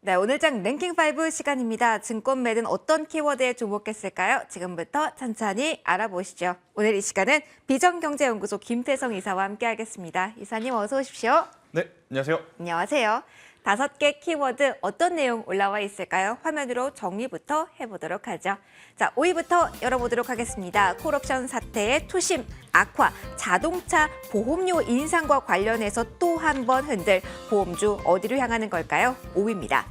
네, 오늘장 랭킹5 시간입니다. 증권 매는 어떤 키워드에 주목했을까요? 지금부터 천천히 알아보시죠. 오늘 이 시간은 비전경제연구소 김태성 이사와 함께하겠습니다. 이사님 어서 오십시오. 네, 안녕하세요. 안녕하세요. 5개 키워드 어떤 내용 올라와 있을까요? 화면으로 정리부터 해보도록 하죠. 자, 5위부터 열어보도록 하겠습니다. 콜옵션 사태의 투심, 악화, 자동차 보험료 인상과 관련해서 또 한 번 흔들 보험주 어디로 향하는 걸까요? 5위입니다.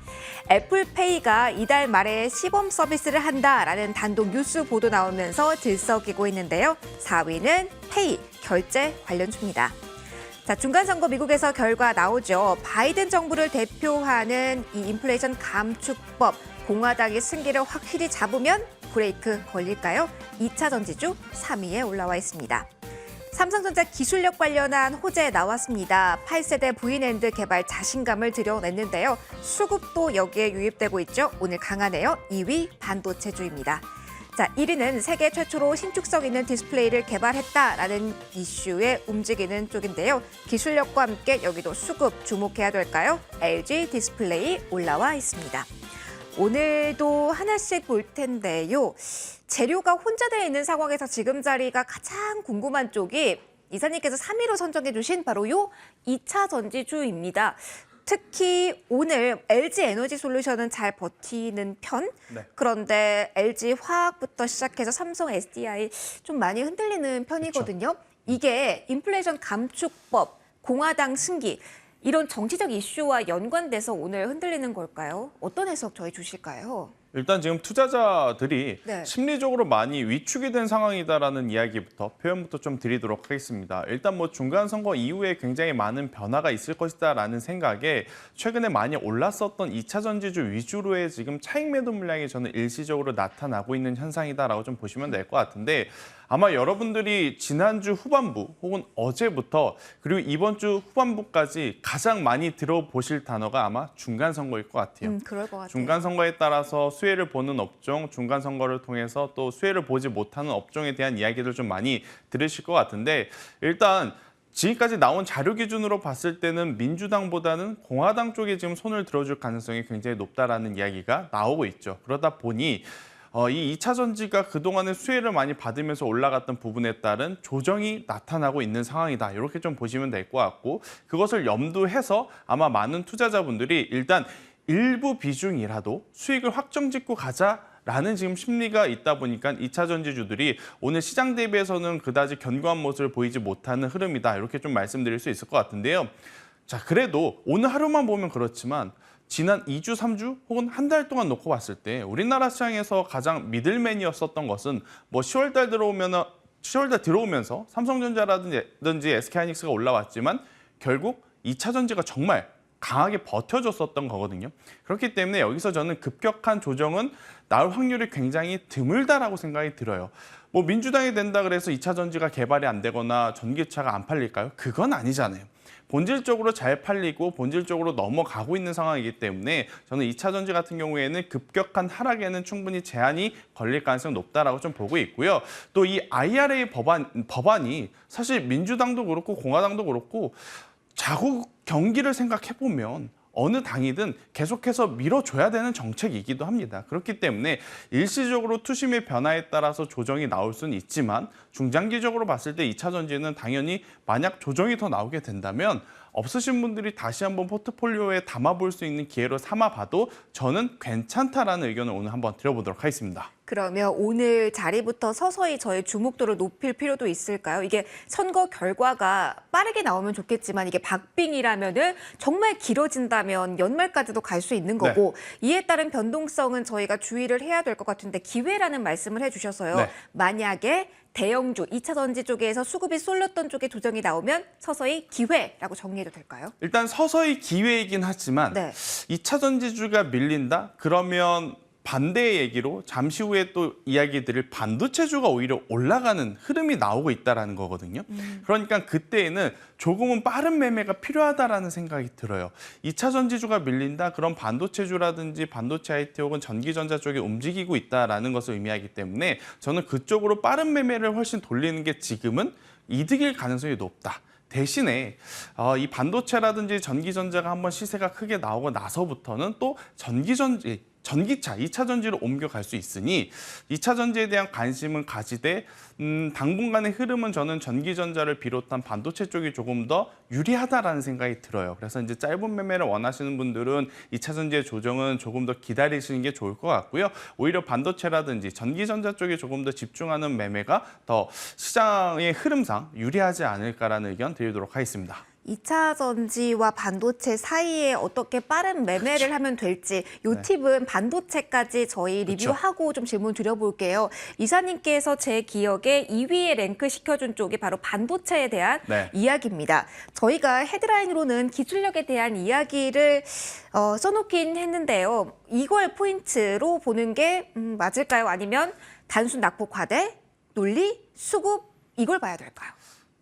애플페이가 이달 말에 시범 서비스를 한다라는 단독 뉴스 보도 나오면서 들썩이고 있는데요. 4위는 페이, 결제 관련주입니다. 자, 중간선거 미국에서 결과 나오죠. 바이든 정부를 대표하는 이 인플레이션 감축법, 공화당의 승기를 확실히 잡으면 브레이크 걸릴까요? 2차 전지주 3위에 올라와 있습니다. 삼성전자 기술력 관련한 호재 나왔습니다. 8세대 V랜드 개발 자신감을 드러냈는데요. 수급도 여기에 유입되고 있죠. 오늘 강하네요. 2위 반도체주입니다. 자, 1위는 세계 최초로 신축성 있는 디스플레이를 개발했다라는 이슈에 움직이는 쪽인데요. 기술력과 함께 여기도 수급 주목해야 될까요? LG 디스플레이 올라와 있습니다. 오늘도 하나씩 볼 텐데요. 재료가 혼재되어 있는 상황에서 지금 자리가 가장 궁금한 쪽이 이사님께서 3위로 선정해 주신 바로 요 2차 전지주입니다. 특히 오늘 LG 에너지 솔루션은 잘 버티는 편? 네. 그런데 LG 화학부터 시작해서 삼성 SDI 좀 많이 흔들리는 편이거든요. 그렇죠. 이게 인플레이션 감축법, 공화당 승기, 이런 정치적 이슈와 연관돼서 오늘 흔들리는 걸까요? 어떤 해석 저희 주실까요? 일단 지금 투자자들이 네. 심리적으로 많이 위축이 된 상황이다라는 이야기부터 표현부터 좀 드리도록 하겠습니다. 일단 뭐 중간 선거 이후에 굉장히 많은 변화가 있을 것이다라는 생각에 최근에 많이 올랐었던 2차 전지주 위주로의 지금 차익 매도 물량이 저는 일시적으로 나타나고 있는 현상이다라고 좀 보시면 될 것 같은데 아마 여러분들이 지난주 후반부 혹은 어제부터 그리고 이번 주 후반부까지 가장 많이 들어보실 단어가 아마 중간 선거일 것 같아요. 그럴 것 같아요. 중간 선거에 따라서 수혜를 보는 업종, 중간 선거를 통해서 또 수혜를 보지 못하는 업종에 대한 이야기들 좀 많이 들으실 것 같은데 일단 지금까지 나온 자료 기준으로 봤을 때는 민주당보다는 공화당 쪽에 지금 손을 들어줄 가능성이 굉장히 높다라는 이야기가 나오고 있죠. 그러다 보니 이 2차 전지가 그동안에 수혜를 많이 받으면서 올라갔던 부분에 따른 조정이 나타나고 있는 상황이다. 이렇게 좀 보시면 될 것 같고 그것을 염두해서 아마 많은 투자자분들이 일단 일부 비중이라도 수익을 확정짓고 가자라는 지금 심리가 있다 보니까 2차 전지주들이 오늘 시장 대비해서는 그다지 견고한 모습을 보이지 못하는 흐름이다. 이렇게 좀 말씀드릴 수 있을 것 같은데요. 자, 그래도 오늘 하루만 보면 그렇지만 지난 2주, 3주 혹은 한 달 동안 놓고 봤을 때 우리나라 시장에서 가장 미들맨이었었던 것은 뭐 10월 달 들어오면서 삼성전자라든지 SK하이닉스가 올라왔지만 결국 2차 전지가 정말 강하게 버텨줬었던 거거든요. 그렇기 때문에 여기서 저는 급격한 조정은 나올 확률이 굉장히 드물다라고 생각이 들어요. 뭐 민주당이 된다 그래서 2차 전지가 개발이 안 되거나 전기차가 안 팔릴까요? 그건 아니잖아요. 본질적으로 잘 팔리고 본질적으로 넘어가고 있는 상황이기 때문에 저는 2차 전지 같은 경우에는 급격한 하락에는 충분히 제한이 걸릴 가능성이 높다라고 좀 보고 있고요. 또 이 IRA 법안이 사실 민주당도 그렇고 공화당도 그렇고 자국 경기를 생각해보면 어느 당이든 계속해서 밀어줘야 되는 정책이기도 합니다. 그렇기 때문에 일시적으로 투심의 변화에 따라서 조정이 나올 수는 있지만 중장기적으로 봤을 때 2차 전지는 당연히 만약 조정이 더 나오게 된다면 없으신 분들이 다시 한번 포트폴리오에 담아볼 수 있는 기회로 삼아봐도 저는 괜찮다라는 의견을 오늘 한번 드려보도록 하겠습니다. 그러면 오늘 자리부터 서서히 저의 주목도를 높일 필요도 있을까요? 이게 선거 결과가 빠르게 나오면 좋겠지만 이게 박빙이라면은 정말 길어진다면 연말까지도 갈 수 있는 거고 네. 이에 따른 변동성은 저희가 주의를 해야 될 것 같은데 기회라는 말씀을 해주셔서요. 네. 만약에 대형주, 2차 전지 쪽에서 수급이 쏠렸던 쪽에 조정이 나오면 서서히 기회라고 정리해도 될까요? 일단 서서히 기회이긴 하지만 네. 2차 전지주가 밀린다? 그러면 반대의 얘기로 잠시 후에 또 이야기 드릴 반도체주가 오히려 올라가는 흐름이 나오고 있다는 거거든요. 그러니까 그때에는 조금은 빠른 매매가 필요하다라는 생각이 들어요. 2차 전지주가 밀린다? 그럼 반도체주라든지 반도체 IT 혹은 전기전자 쪽에 움직이고 있다는 것을 의미하기 때문에 저는 그쪽으로 빠른 매매를 훨씬 돌리는 게 지금은 이득일 가능성이 높다. 대신에 이 반도체라든지 전기전자가 한번 시세가 크게 나오고 나서부터는 또 전기차, 2차 전지로 옮겨갈 수 있으니 2차 전지에 대한 관심은 가지되 당분간의 흐름은 저는 전기전자를 비롯한 반도체 쪽이 조금 더 유리하다라는 생각이 들어요. 그래서 이제 짧은 매매를 원하시는 분들은 2차 전지의 조정은 조금 더 기다리시는 게 좋을 것 같고요. 오히려 반도체라든지 전기전자 쪽에 조금 더 집중하는 매매가 더 시장의 흐름상 유리하지 않을까라는 의견 드리도록 하겠습니다. 2차 전지와 반도체 사이에 어떻게 빠른 매매를 하면 될지 이 팁은 반도체까지 저희 리뷰하고 좀 질문 드려볼게요. 이사님께서 제 기억에 2위에 랭크 시켜준 쪽이 바로 반도체에 대한 이야기입니다. 저희가 헤드라인으로는 기술력에 대한 이야기를 써놓긴 했는데요. 이걸 포인트로 보는 게 맞을까요? 아니면 단순 낙폭 과대, 논리, 수급 이걸 봐야 될까요?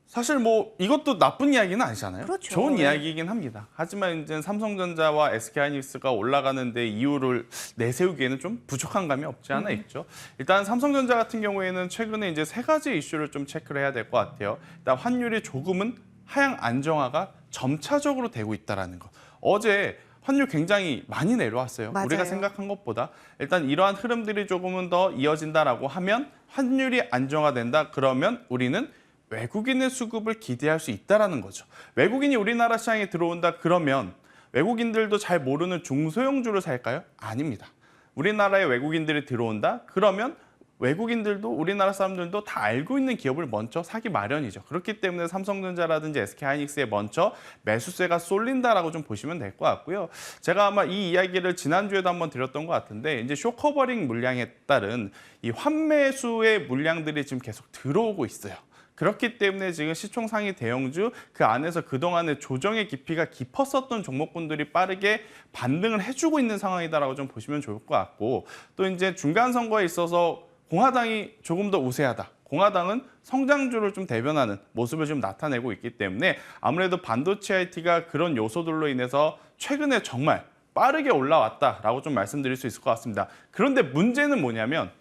사실 뭐 이것도 나쁜 이야기는 아니잖아요. 그렇죠. 좋은 이야기이긴 합니다. 하지만 이제 삼성전자와 SK하이닉스가 올라가는데 이유를 내세우기에는 좀 부족한 감이 없지 않아 있죠. 일단 삼성전자 같은 경우에는 최근에 이제 세 가지 이슈를 좀 체크를 해야 될 것 같아요. 일단 환율이 조금은 하향 안정화가 점차적으로 되고 있다라는 것. 어제 환율 굉장히 많이 내려왔어요. 맞아요. 우리가 생각한 것보다 일단 이러한 흐름들이 조금은 더 이어진다라고 하면 환율이 안정화된다. 그러면 우리는 외국인의 수급을 기대할 수 있다는 거죠. 외국인이 우리나라 시장에 들어온다 그러면 외국인들도 잘 모르는 중소형주를 살까요? 아닙니다. 우리나라에 외국인들이 들어온다 그러면 외국인들도 우리나라 사람들도 다 알고 있는 기업을 먼저 사기 마련이죠. 그렇기 때문에 삼성전자라든지 SK하이닉스에 먼저 매수세가 쏠린다라고 좀 보시면 될 것 같고요. 제가 아마 이 이야기를 지난주에도 한번 드렸던 것 같은데 이제 쇼커버링 물량에 따른 이 환매수의 물량들이 지금 계속 들어오고 있어요. 그렇기 때문에 지금 시총 상위 대형주 그 안에서 그동안의 조정의 깊이가 깊었었던 종목군들이 빠르게 반등을 해주고 있는 상황이다라고 좀 보시면 좋을 것 같고 또 이제 중간 선거에 있어서 공화당이 조금 더 우세하다. 공화당은 성장주를 좀 대변하는 모습을 좀 나타내고 있기 때문에 아무래도 반도체 IT가 그런 요소들로 인해서 최근에 정말 빠르게 올라왔다라고 좀 말씀드릴 수 있을 것 같습니다. 그런데 문제는 뭐냐면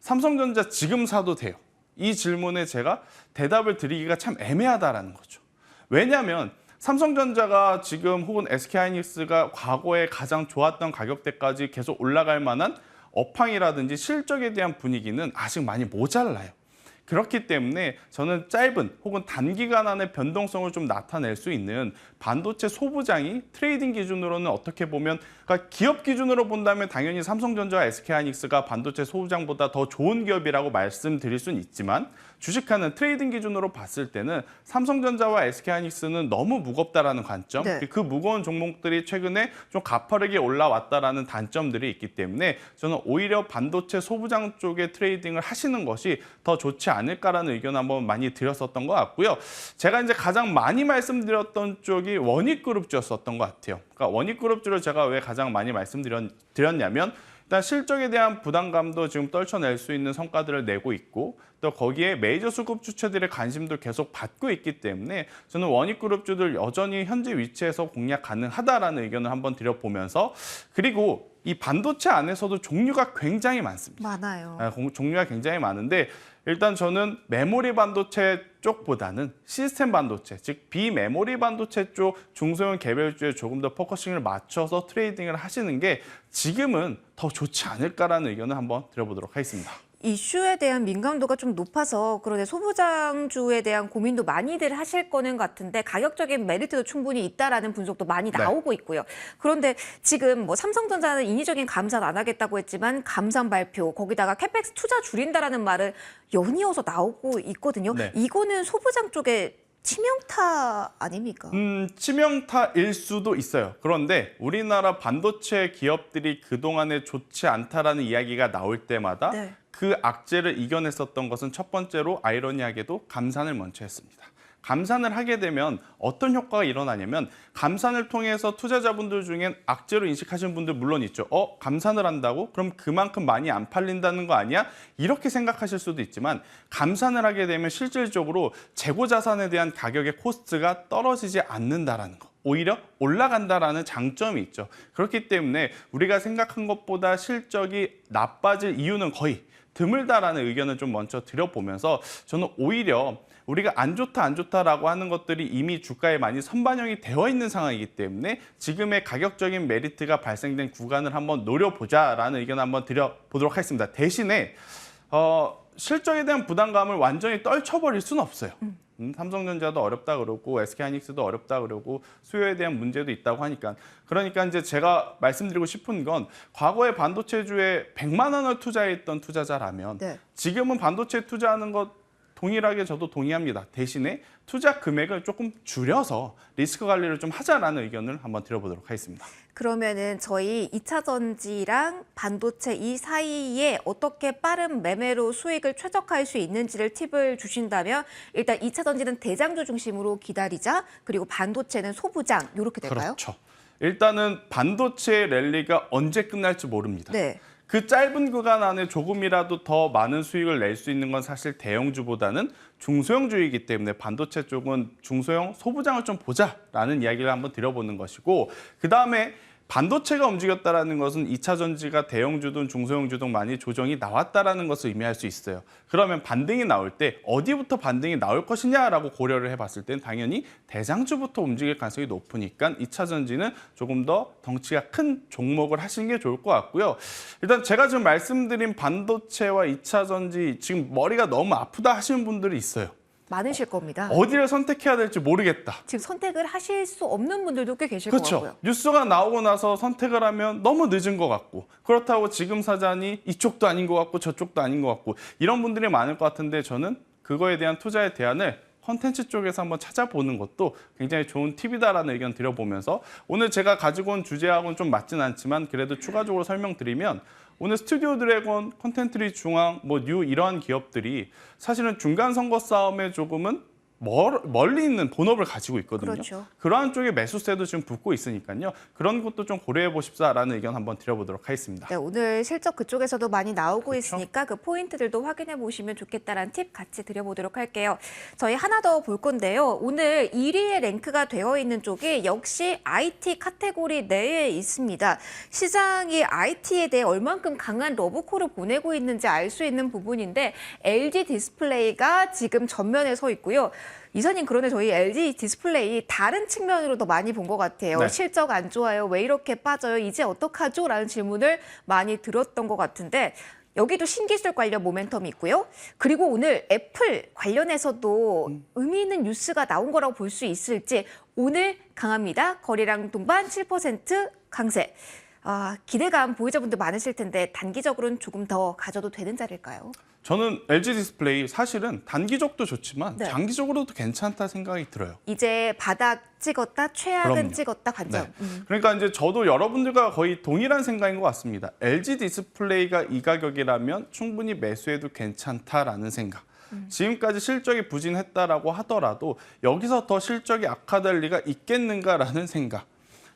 삼성전자 지금 사도 돼요. 이 질문에 제가 대답을 드리기가 참 애매하다라는 거죠. 왜냐하면 삼성전자가 지금 혹은 SK하이닉스가 과거에 가장 좋았던 가격대까지 계속 올라갈 만한 업황이라든지 실적에 대한 분위기는 아직 많이 모자라요. 그렇기 때문에 저는 짧은 혹은 단기간 안에 변동성을 좀 나타낼 수 있는 반도체 소부장이 트레이딩 기준으로는 어떻게 보면 그러니까 기업 기준으로 본다면 당연히 삼성전자와 SK하이닉스가 반도체 소부장보다 더 좋은 기업이라고 말씀드릴 수는 있지만 주식하는 트레이딩 기준으로 봤을 때는 삼성전자와 SK하이닉스는 너무 무겁다라는 관점, 그 무거운 종목들이 최근에 좀 가파르게 올라왔다라는 단점들이 있기 때문에 저는 오히려 반도체 소부장 쪽에 트레이딩을 하시는 것이 더 좋지 않을까라는 의견 한번 많이 드렸었던 것 같고요. 제가 이제 가장 많이 말씀드렸던 쪽이 원익그룹주였었던 것 같아요. 그러니까 원익그룹주를 제가 왜 가장 많이 말씀드렸냐면 일단 실적에 대한 부담감도 지금 떨쳐낼 수 있는 성과들을 내고 있고 또 거기에 메이저 수급 주체들의 관심도 계속 받고 있기 때문에 저는 원익그룹주들 여전히 현재 위치에서 공략 가능하다라는 의견을 한번 드려보면서 그리고 이 반도체 안에서도 종류가 굉장히 많습니다. 많아요. 종류가 굉장히 많은데 일단 저는 메모리 반도체 쪽보다는 시스템 반도체, 즉 비메모리 반도체 쪽 중소형 개별주에 조금 더 포커싱을 맞춰서 트레이딩을 하시는 게 지금은 더 좋지 않을까라는 의견을 한번 드려보도록 하겠습니다. 이슈에 대한 민감도가 좀 높아서 그런데 소부장주에 대한 고민도 많이들 하실 거는 같은데 가격적인 메리트도 충분히 있다라는 분석도 많이 나오고 있고요. 그런데 지금 뭐 삼성전자는 인위적인 감산 안 하겠다고 했지만 감산 발표 거기다가 캐펙스 투자 줄인다라는 말을 연이어서 나오고 있거든요. 이거는 소부장 쪽에 치명타 아닙니까? 치명타일 수도 있어요. 그런데 우리나라 반도체 기업들이 그동안에 좋지 않다라는 이야기가 나올 때마다 그 악재를 이겨냈었던 것은 첫 번째로 아이러니하게도 감산을 먼저 했습니다. 감산을 하게 되면 어떤 효과가 일어나냐면 감산을 통해서 투자자분들 중엔 악재로 인식하시는 분들 물론 있죠. 감산을 한다고? 그럼 그만큼 많이 안 팔린다는 거 아니야? 이렇게 생각하실 수도 있지만 감산을 하게 되면 실질적으로 재고 자산에 대한 가격의 코스트가 떨어지지 않는다라는 거. 오히려 올라간다라는 장점이 있죠. 그렇기 때문에 우리가 생각한 것보다 실적이 나빠질 이유는 거의 드물다라는 의견을 좀 먼저 드려보면서 저는 오히려 우리가 안 좋다라고 하는 것들이 이미 주가에 많이 선반영이 되어 있는 상황이기 때문에 지금의 가격적인 메리트가 발생된 구간을 한번 노려보자라는 의견을 한번 드려보도록 하겠습니다. 대신에 실적에 대한 부담감을 완전히 떨쳐버릴 수는 없어요. 삼성전자도 어렵다 그러고 SK하이닉스도 어렵다 그러고 수요에 대한 문제도 있다고 하니까 그러니까 이제 제가 말씀드리고 싶은 건 과거에 반도체주에 100만 원을 투자했던 투자자라면 네. 지금은 반도체 투자하는 것 동일하게 저도 동의합니다. 대신에 투자 금액을 조금 줄여서 리스크 관리를 좀 하자라는 의견을 한번 드려보도록 하겠습니다. 그러면은 저희 2차 전지랑 반도체 이 사이에 어떻게 빠른 매매로 수익을 최적화할 수 있는지를 팁을 주신다면 일단 2차 전지는 대장주 중심으로 기다리자. 그리고 반도체는 소부장 이렇게 될까요? 그렇죠. 일단은 반도체 랠리가 언제 끝날지 모릅니다. 네. 그 짧은 구간 안에 조금이라도 더 많은 수익을 낼 수 있는 건 사실 대형주보다는 중소형주이기 때문에 반도체 쪽은 중소형 소부장을 좀 보자라는 이야기를 한번 드려보는 것이고 그다음에 반도체가 움직였다라는 것은 2차 전지가 대형주든 중소형주든 많이 조정이 나왔다라는 것을 의미할 수 있어요. 그러면 반등이 나올 때 어디부터 반등이 나올 것이냐라고 고려를 해봤을 땐 당연히 대장주부터 움직일 가능성이 높으니까 2차 전지는 조금 더 덩치가 큰 종목을 하시는 게 좋을 것 같고요. 일단 제가 지금 말씀드린 반도체와 2차 전지 지금 머리가 너무 아프다 하시는 분들이 있어요. 많으실 겁니다. 어디를 선택해야 될지 모르겠다. 지금 선택을 하실 수 없는 분들도 꽤 계실 것 그렇죠. 같고요. 뉴스가 나오고 나서 선택을 하면 너무 늦은 것 같고 그렇다고 지금 사자니 이쪽도 아닌 것 같고 저쪽도 아닌 것 같고 이런 분들이 많을 것 같은데 저는 그거에 대한 투자의 대안을 컨텐츠 쪽에서 한번 찾아보는 것도 굉장히 좋은 팁이다라는 의견 드려보면서 오늘 제가 가지고 온 주제하고는 좀 맞진 않지만 그래도 추가적으로 설명드리면 오늘 스튜디오 드래곤, 컨텐트리 중앙, 뉴 이러한 기업들이 사실은 중간 선거 싸움에 조금은 멀리 있는 본업을 가지고 있거든요. 그렇죠. 그러한 쪽에 매수세도 지금 붙고 있으니까요. 그런 것도 좀 고려해 보십사라는 의견 한번 드려보도록 하겠습니다. 네, 오늘 실적 그쪽에서도 많이 나오고 그렇죠. 있으니까 그 포인트들도 확인해 보시면 좋겠다라는 팁 같이 드려보도록 할게요. 저희 하나 더 볼 건데요. 오늘 1위에 랭크가 되어 있는 쪽이 역시 IT 카테고리 내에 있습니다. 시장이 IT에 대해 얼만큼 강한 러브콜을 보내고 있는지 알 수 있는 부분인데 LG 디스플레이가 지금 전면에 서 있고요. 이사님 그런데 저희 LG 디스플레이 다른 측면으로도 많이 본 것 같아요. 네. 실적 안 좋아요. 왜 이렇게 빠져요? 이제 어떡하죠? 라는 질문을 많이 들었던 것 같은데 여기도 신기술 관련 모멘텀이 있고요. 그리고 오늘 애플 관련해서도 의미 있는 뉴스가 나온 거라고 볼 수 있을지 오늘 강합니다. 거래량 동반 7% 강세. 기대감 보유자분들 많으실 텐데 단기적으로는 조금 더 가져도 되는 자리일까요? 저는 LG 디스플레이 사실은 단기적도 좋지만 네. 장기적으로도 괜찮다 생각이 들어요. 이제 바닥 찍었다, 최악은 그럼요. 찍었다 관점. 네. 그러니까 이제 저도 여러분들과 거의 동일한 생각인 것 같습니다. LG 디스플레이가 이 가격이라면 충분히 매수해도 괜찮다라는 생각. 지금까지 실적이 부진했다라고 하더라도 여기서 더 실적이 악화될 리가 있겠는가라는 생각.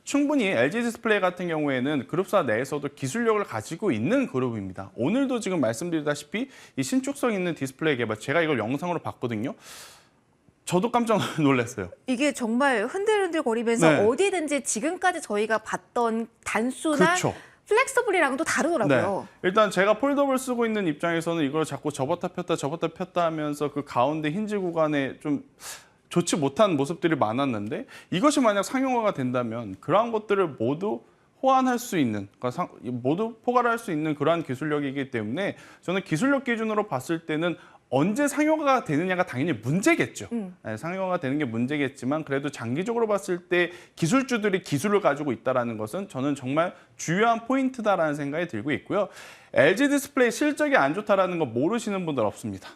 충분히 LG 디스플레이 같은 경우에는 그룹사 내에서도 기술력을 가지고 있는 그룹입니다. 오늘도 지금 말씀드리다시피 이 신축성 있는 디스플레이 개발, 제가 이걸 영상으로 봤거든요. 저도 깜짝 놀랐어요. 이게 정말 흔들흔들거리면서 네. 어디든지 지금까지 저희가 봤던 단순한 그렇죠. 플렉서블이랑도 다르더라고요. 일단 제가 폴더블 쓰고 있는 입장에서는 이걸 자꾸 접었다 폈다 하면서 그 가운데 힌지 구간에 좀 좋지 못한 모습들이 많았는데 이것이 만약 상용화가 된다면 그러한 것들을 모두 호환할 수 있는, 그러니까 모두 포괄할 수 있는 그러한 기술력이기 때문에 저는 기술력 기준으로 봤을 때는 언제 상용화가 되느냐가 당연히 문제겠죠. 네, 상용화가 되는 게 문제겠지만 그래도 장기적으로 봤을 때 기술주들이 기술을 가지고 있다는 것은 저는 정말 중요한 포인트다라는 생각이 들고 있고요. LG 디스플레이 실적이 안 좋다라는 거 모르시는 분들 없습니다.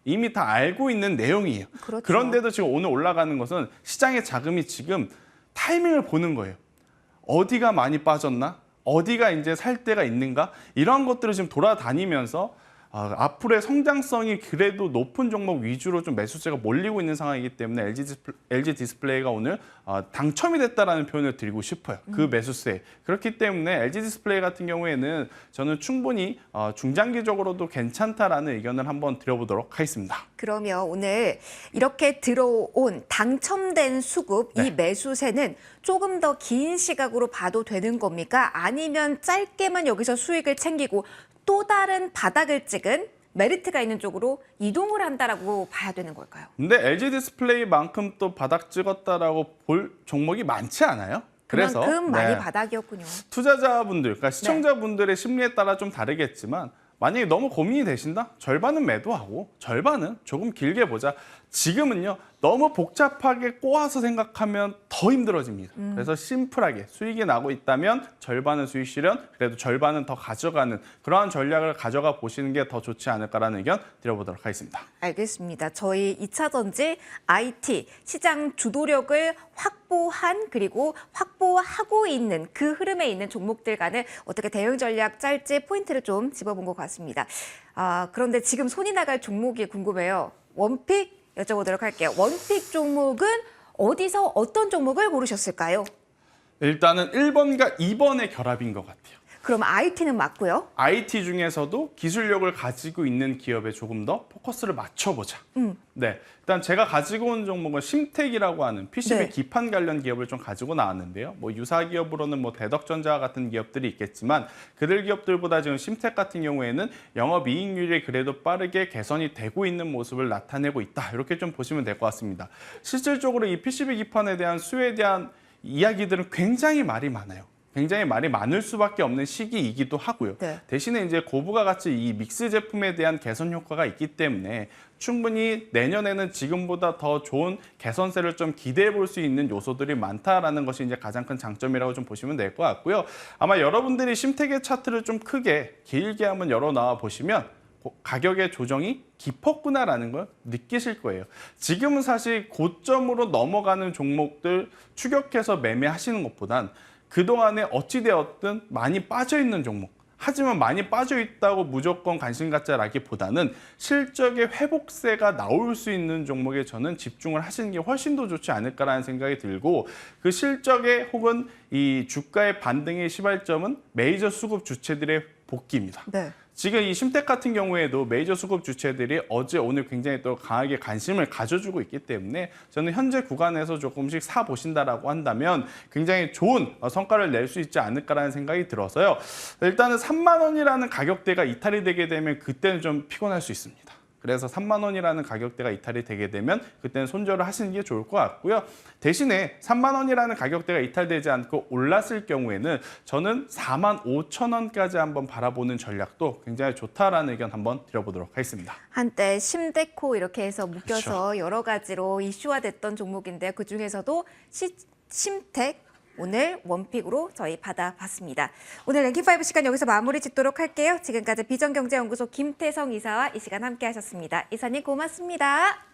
이미 다 알고 있는 내용이에요. 그렇죠. 그런데도 지금 오늘 올라가는 것은 시장의 자금이 지금 타이밍을 보는 거예요. 어디가 많이 빠졌나? 어디가 이제 살 때가 있는가? 이런 것들을 지금 돌아다니면서 앞으로의 성장성이 그래도 높은 종목 위주로 좀 매수세가 몰리고 있는 상황이기 때문에 LG 디스플레이가 오늘 당첨이 됐다라는 표현을 드리고 싶어요. 그 매수세. 그렇기 때문에 LG 디스플레이 같은 경우에는 저는 충분히 중장기적으로도 괜찮다라는 의견을 한번 드려보도록 하겠습니다. 그러면 오늘 이렇게 들어온 당첨된 수급 이 매수세는 조금 더 긴 시각으로 봐도 되는 겁니까? 아니면 짧게만 여기서 수익을 챙기고 또 다른 바닥을 찍은 메리트가 있는 쪽으로 이동을 한다라고 봐야 되는 걸까요? 근데 LG 디스플레이만큼 또 바닥 찍었다라고 볼 종목이 많지 않아요. 그래서 그만큼 많이 네. 바닥이었군요. 투자자분들, 그러니까 시청자분들의 심리에 따라 좀 다르겠지만 만약에 너무 고민이 되신다? 절반은 매도하고 절반은 조금 길게 보자. 지금은요. 너무 복잡하게 꼬아서 생각하면 더 힘들어집니다. 그래서 심플하게 수익이 나고 있다면 절반은 수익 실현, 그래도 절반은 더 가져가는 그러한 전략을 가져가 보시는 게 더 좋지 않을까라는 의견 드려보도록 하겠습니다. 알겠습니다. 저희 2차 전지 IT 시장 주도력을 확보한 그리고 확보하고 있는 그 흐름에 있는 종목들 간을 어떻게 대응 전략 짤지 포인트를 좀 짚어본 것 같습니다. 그런데 지금 손이 나갈 종목이 궁금해요. 원픽 여쭤보도록 할게요. 원픽 종목은 어디서 어떤 종목을 고르셨을까요? 일단은 1번과 2번의 결합인 것 같아요. 그럼 IT는 맞고요. IT 중에서도 기술력을 가지고 있는 기업에 조금 더 포커스를 맞춰보자. 네, 일단 제가 가지고 온 종목은 심텍이라고 하는 PCB 네. 기판 관련 기업을 좀 가지고 나왔는데요. 뭐 유사 기업으로는 뭐 대덕전자와 같은 기업들이 있겠지만 그들 기업들보다 지금 심텍 같은 경우에는 영업이익률이 그래도 빠르게 개선이 되고 있는 모습을 나타내고 있다. 이렇게 좀 보시면 될 것 같습니다. 실질적으로 이 PCB 기판에 대한 수요에 대한 이야기들은 굉장히 말이 많아요. 굉장히 말이 많을 수밖에 없는 시기이기도 하고요. 네. 대신에 이제 고부가 같이 이 믹스 제품에 대한 개선 효과가 있기 때문에 충분히 내년에는 지금보다 더 좋은 개선세를 좀 기대해 볼 수 있는 요소들이 많다라는 것이 이제 가장 큰 장점이라고 좀 보시면 될 것 같고요. 아마 여러분들이 심텍의 차트를 좀 크게 길게 한번 열어 나와 보시면 가격의 조정이 깊었구나라는 걸 느끼실 거예요. 지금은 사실 고점으로 넘어가는 종목들 추격해서 매매하시는 것보단 그동안에 어찌되었든 많이 빠져있는 종목, 하지만 많이 빠져있다고 무조건 관심 갖자라기보다는 실적의 회복세가 나올 수 있는 종목에 저는 집중을 하시는 게 훨씬 더 좋지 않을까라는 생각이 들고 그 실적의 혹은 이 주가의 반등의 시발점은 메이저 수급 주체들의 복귀입니다. 네. 지금 이 심텍 같은 경우에도 메이저 수급 주체들이 어제 오늘 굉장히 또 강하게 관심을 가져주고 있기 때문에 저는 현재 구간에서 조금씩 사 보신다라고 한다면 굉장히 좋은 성과를 낼 수 있지 않을까라는 생각이 들어서요. 일단은 3만 원이라는 가격대가 이탈이 되게 되면 그때는 좀 피곤할 수 있습니다. 그래서 3만 원이라는 가격대가 이탈이 되게 되면 그때는 손절을 하시는 게 좋을 것 같고요. 대신에 3만 원이라는 가격대가 이탈되지 않고 올랐을 경우에는 저는 4만 5천 원까지 한번 바라보는 전략도 굉장히 좋다라는 의견 한번 드려보도록 하겠습니다. 한때 심데코 이렇게 해서 묶여서 여러 가지로 이슈화됐던 종목인데 그중에서도 심텍 오늘 원픽으로 저희 받아봤습니다. 오늘 랭킹5 시간 여기서 마무리 짓도록 할게요. 지금까지 비전경제연구소 김태성 이사와 이 시간 함께 하셨습니다. 이사님 고맙습니다.